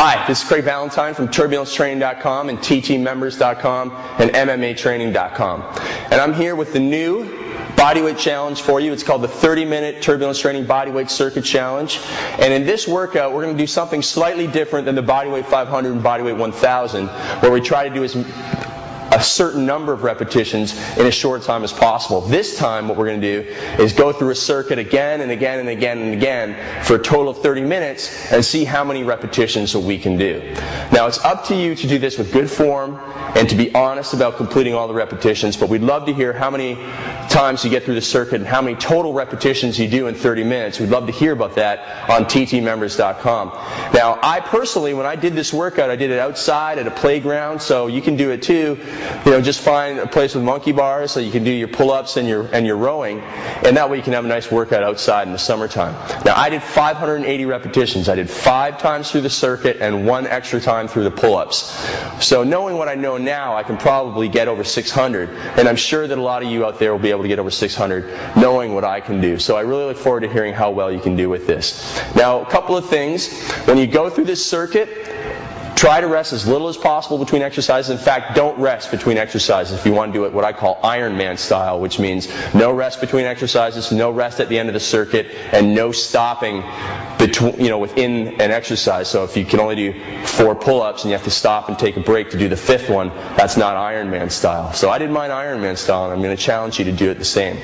Hi, this is Craig Valentine from TurbulenceTraining.com and TTMembers.com and MMATraining.com. And I'm here with the new bodyweight challenge for you. It's called the 30-minute Turbulence Training Bodyweight Circuit Challenge. And in this workout, we're going to do something slightly different than the Bodyweight 500 and Bodyweight 1000, where we try to do a certain number of repetitions in as short time as possible. This time what we're going to do is go through a circuit again and again and again and again for a total of 30 minutes and see how many repetitions that we can do. Now it's up to you to do this with good form and to be honest about completing all the repetitions, but we'd love to hear how many times you get through the circuit and how many total repetitions you do in 30 minutes. We'd love to hear about that on TTMembers.com. Now I personally, when I did this workout, I did it outside at a playground, so you can do it too. Just find a place with monkey bars so you can do your pull-ups and your rowing, and that way you can have a nice workout outside in the summertime. Now, I did 580 repetitions. I did 5 times through the circuit and 1 extra time through the pull-ups. So knowing what I know now, I can probably get over 600, and I'm sure that a lot of you out there will be able to get over 600 knowing what I can do. So I really look forward to hearing how well you can do with this. Now, a couple of things. When you go through this circuit, try to rest as little as possible between exercises. In fact, don't rest between exercises if you want to do it what I call Ironman style, which means no rest between exercises, no rest at the end of the circuit, and no stopping within an exercise. So if you can only do 4 pull-ups and you have to stop and take a break to do the 5th one, that's not Ironman style. So I did mine Ironman style, and I'm going to challenge you to do it the same.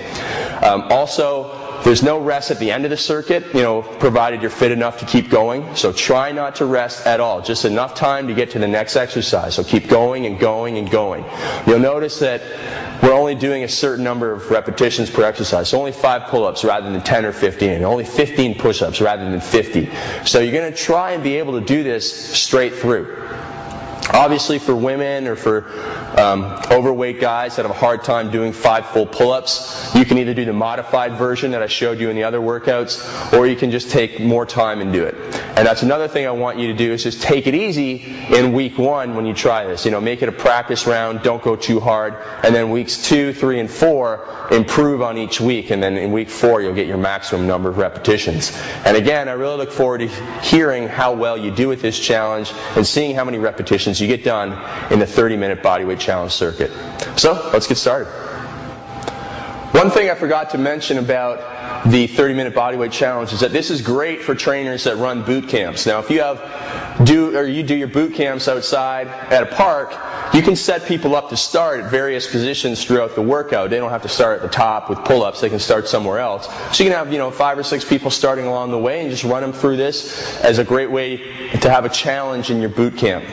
Also, there's no rest at the end of the circuit, provided you're fit enough to keep going. So try not to rest at all. Just enough time to get to the next exercise. So keep going and going and going. You'll notice that we're only doing a certain number of repetitions per exercise. So only 5 pull-ups rather than 10 or 15. Only 15 push-ups rather than 50. So you're going to try and be able to do this straight through. Obviously for women or for overweight guys that have a hard time doing 5 full pull-ups, you can either do the modified version that I showed you in the other workouts, or you can just take more time and do it. And that's another thing I want you to do, is just take it easy in week 1 when you try this. Make it a practice round, don't go too hard, and then weeks 2, 3, and 4, improve on each week, and then in week 4 you'll get your maximum number of repetitions. And again, I really look forward to hearing how well you do with this challenge and seeing how many repetitions you get done in the 30-minute bodyweight challenge circuit. So, let's get started. One thing I forgot to mention about the 30-minute bodyweight challenge is that this is great for trainers that run boot camps. Now, if you do your boot camps outside at a park, you can set people up to start at various positions throughout the workout. They don't have to start at the top with pull-ups. They can start somewhere else. So you can have 5 or 6 people starting along the way and just run them through this as a great way to have a challenge in your boot camp.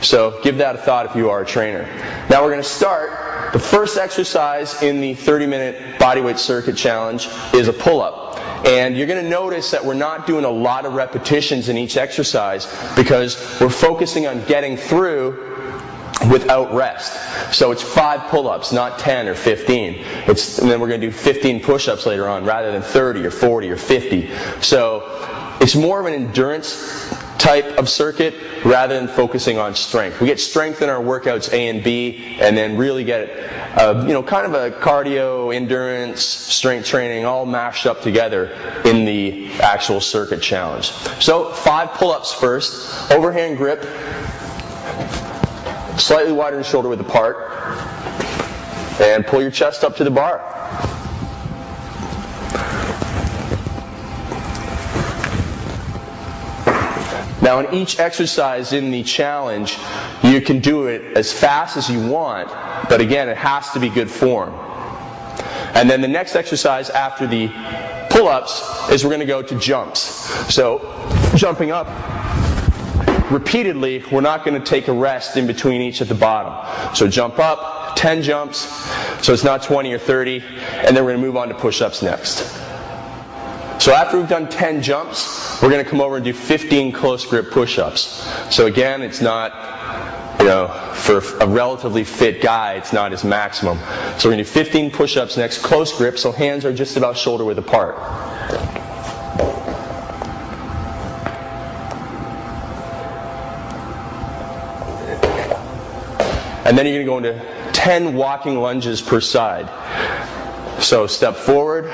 So give that a thought if you are a trainer. Now we're going to start. The first exercise in the 30-minute bodyweight circuit challenge is a pull-up. And you're going to notice that we're not doing a lot of repetitions in each exercise because we're focusing on getting through without rest. So it's 5 pull-ups, not 10 or 15. And then we're going to do 15 push-ups later on rather than 30 or 40 or 50. So it's more of an endurance type of circuit rather than focusing on strength. We get strength in our workouts A and B, and then really get kind of a cardio, endurance, strength training all mashed up together in the actual circuit challenge. So 5 pull-ups first, overhand grip, slightly wider than shoulder width apart, and pull your chest up to the bar. Now in each exercise in the challenge, you can do it as fast as you want, but again, it has to be good form. And then the next exercise after the pull-ups is we're going to go to jumps. So jumping up repeatedly, we're not going to take a rest in between each at the bottom. So jump up, 10 jumps, so it's not 20 or 30, and then we're going to move on to push-ups next. So after we've done 10 jumps, we're going to come over and do 15 close grip push-ups. So again, it's not, for a relatively fit guy, it's not his maximum. So we're going to do 15 push-ups next, close grip, so hands are just about shoulder width apart. And then you're going to go into 10 walking lunges per side. So step forward,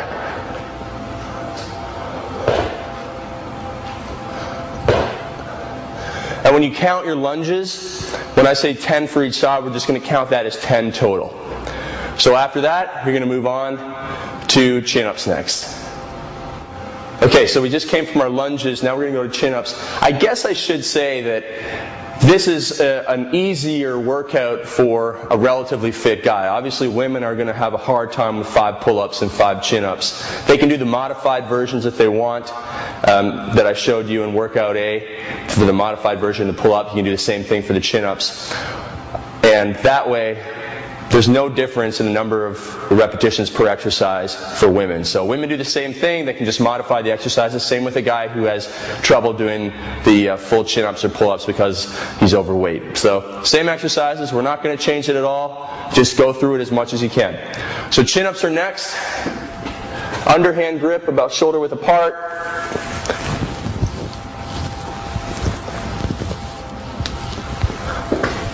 And when you count your lunges, when I say 10 for each side, we're just going to count that as 10 total. So after that, you're going to move on to chin-ups next. Okay, so we just came from our lunges. Now we're going to go to chin-ups. I guess I should say that this is an easier workout for a relatively fit guy. Obviously, women are going to have a hard time with 5 pull-ups and 5 chin-ups. They can do the modified versions if they want that I showed you in Workout A. For the modified version of the pull-up, you can do the same thing for the chin-ups. And that way, there's no difference in the number of repetitions per exercise for women. So women do the same thing. They can just modify the exercises. Same with a guy who has trouble doing the full chin-ups or pull-ups because he's overweight. So same exercises. We're not going to change it at all. Just go through it as much as you can. So chin-ups are next. Underhand grip about shoulder width apart.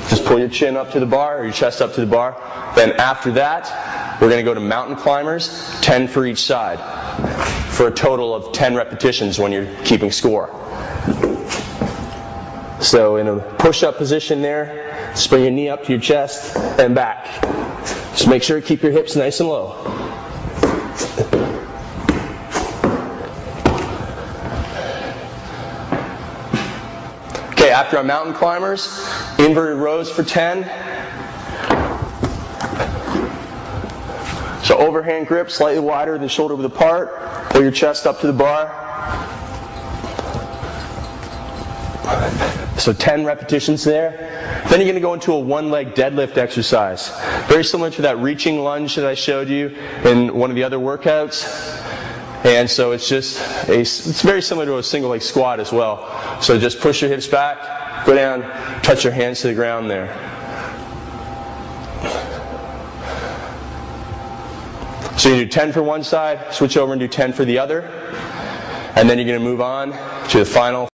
Just pull your chin up to the bar or your chest up to the bar. Then after that, we're going to go to mountain climbers, 10 for each side, for a total of 10 repetitions when you're keeping score. So in a push-up position there, just bring your knee up to your chest and back. Just make sure to keep your hips nice and low. Okay, after our mountain climbers, inverted rows for 10. So overhand grip, slightly wider than shoulder width apart. Pull your chest up to the bar. So 10 repetitions there. Then you're going to go into a one-leg deadlift exercise. Very similar to that reaching lunge that I showed you in one of the other workouts. And so it's very similar to a single leg squat as well. So just push your hips back, go down, touch your hands to the ground there. So you do 10 for one side, switch over and do 10 for the other. And then you're going to move on to the final